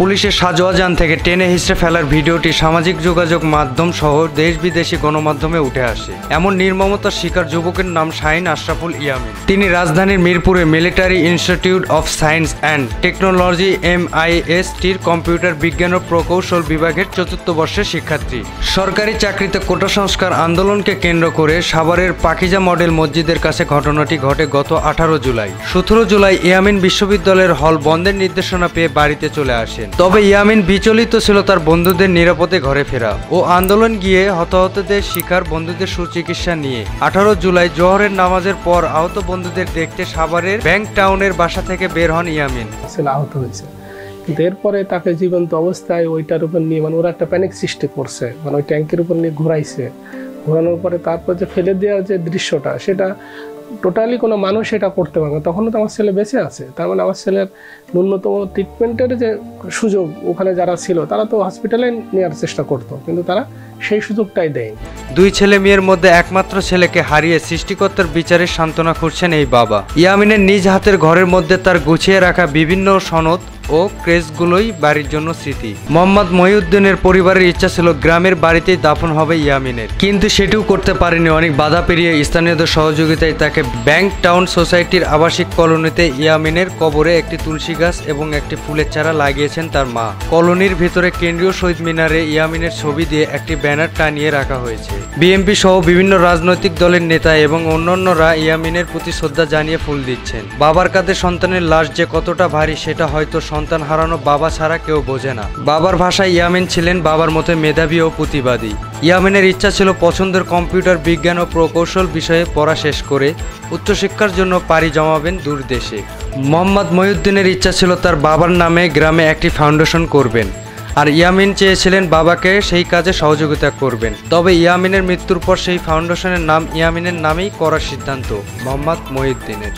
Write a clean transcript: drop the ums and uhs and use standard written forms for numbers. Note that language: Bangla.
পুলিশের সাজোয়াজান থেকে টেনে হিঁচড়ে ফেলার ভিডিওটি সামাজিক যোগাযোগ মাধ্যম সহ দেশ বিদেশি গণমাধ্যমে উঠে আসে। এমন নির্মমতার শিকার যুবকের নাম শাহিন আশরাফুল ইয়ামিন। তিনি রাজধানীর মিরপুরে military institute of science and technology MISTর কম্পিউটার বিজ্ঞান ও প্রকৌশল বিভাগের ৪র্থ বর্ষের শিক্ষার্থী। সরকারি চাকরিতে কোটা সংস্কার আন্দোলনকে কেন্দ্র করে সাভারের পাকিজা মডেল মসজিদের কাছে ঘটনাটি ঘটে গত 18 জুলাই। 17 জুলাই ইয়ামিন বিশ্ববিদ্যালয়ের হল বন্ধের নির্দেশনা পেয়ে বাড়িতে চলে আসেন। তবে ইয়ামিন বিচলিত ছিল তার বন্ধুদের নিরাপদে ঘরে ফেরা ও আন্দোলন গিয়ে হতাহতদের শিকার বন্ধুদের সুচিকিৎসা নিয়ে 18 জুলাই জোহরের নামাজের পর আহত বন্ধুদের দেখতে সাভারের ব্যাংক টাউনের বাসা থেকে বের হন ইয়ামিন। আহত হয়েছে, কিন্তু এরপরে তাকে জীবন্ত অবস্থায় ওইটার উপর নিয়ে ওরা একটা প্যানিক সৃষ্টি করছে, ওই ট্যাঙ্কের উপর নিয়ে ঘোরানোর পরে তারপর যে ফেলে দেওয়ার যে দৃশ্যটা, সেটা টোটালি কোনো মানুষ এটা করতে পারবে না। তখনও তো আমার ছেলে বেঁচে আছে, তার মানে আমার ছেলের ন্যূনতম ট্রিটমেন্টের যে সুযোগ ওখানে যারা ছিল তারা তো হসপিটালে নেওয়ার চেষ্টা করতো, কিন্তু তারা সেই সুযোগটাই দেয়নি। দুই ছেলে মেয়ের মধ্যে একমাত্র ছেলেকে হারিয়ে সৃষ্টিকর্তার বিচারের সান্ত্বনা খুঁজছেন এই বাবা। ইয়ামিনের নিজ হাতের ঘরের মধ্যে তার গুছিয়ে রাখা বিভিন্ন সনদ ও ক্রেসগুলোই বাড়ির জন্য স্মৃতি। মোহাম্মদ মহিউদ্দিনের পরিবারের ইচ্ছা ছিল গ্রামের বাড়িতেই দাফন হবে ইয়ামিনের, কিন্তু সেটিও করতে পারেনি। অনেক বাধা পেরিয়ে স্থানীয়দের সহযোগিতায় তাকে ব্যাংক টাউন সোসাইটির আবাসিক কলোনিতে ইয়ামিনের কবরে একটি তুলসী গাছ এবং একটি ফুলের চারা লাগিয়েছেন তার মা। কলোনির ভিতরে কেন্দ্রীয় শহীদ মিনারে ইয়ামিনের ছবি দিয়ে একটি ব্যানার টানিয়ে রাখা হয়েছে। বিএনপি সহ বিভিন্ন রাজনৈতিক দলের নেতা এবং অন্যান্যরা ইয়ামিনের প্রতি শ্রদ্ধা জানিয়ে ফুল দিচ্ছেন। বাবার কাঁধে সন্তানের লাশ যে কতটা ভারী সেটা হয়তো সন্তান হারানো বাবা ছাড়া কেউ বোঝে না। বাবার ভাষায় ইয়ামিন ছিলেন বাবার মতো মেধাবী ও প্রতিবাদী। ইয়ামিনের ইচ্ছা ছিল পছন্দের কম্পিউটার বিজ্ঞান ও প্রকৌশল বিষয়ে পড়া শেষ করে উচ্চশিক্ষার জন্য পাড়ি জমাবেন দূর দেশে। মোহাম্মদ মহিউদ্দিনের ইচ্ছা ছিল তার বাবার নামে গ্রামে একটি ফাউন্ডেশন করবেন, আর ইয়ামিন চেয়েছিলেন বাবাকে সেই কাজে সহযোগিতা করবেন। তবে ইয়ামিনের মৃত্যুর পর সেই ফাউন্ডেশনের নাম ইয়ামিনের নামেই করার সিদ্ধান্ত মোহাম্মদ মহিউদ্দিনের।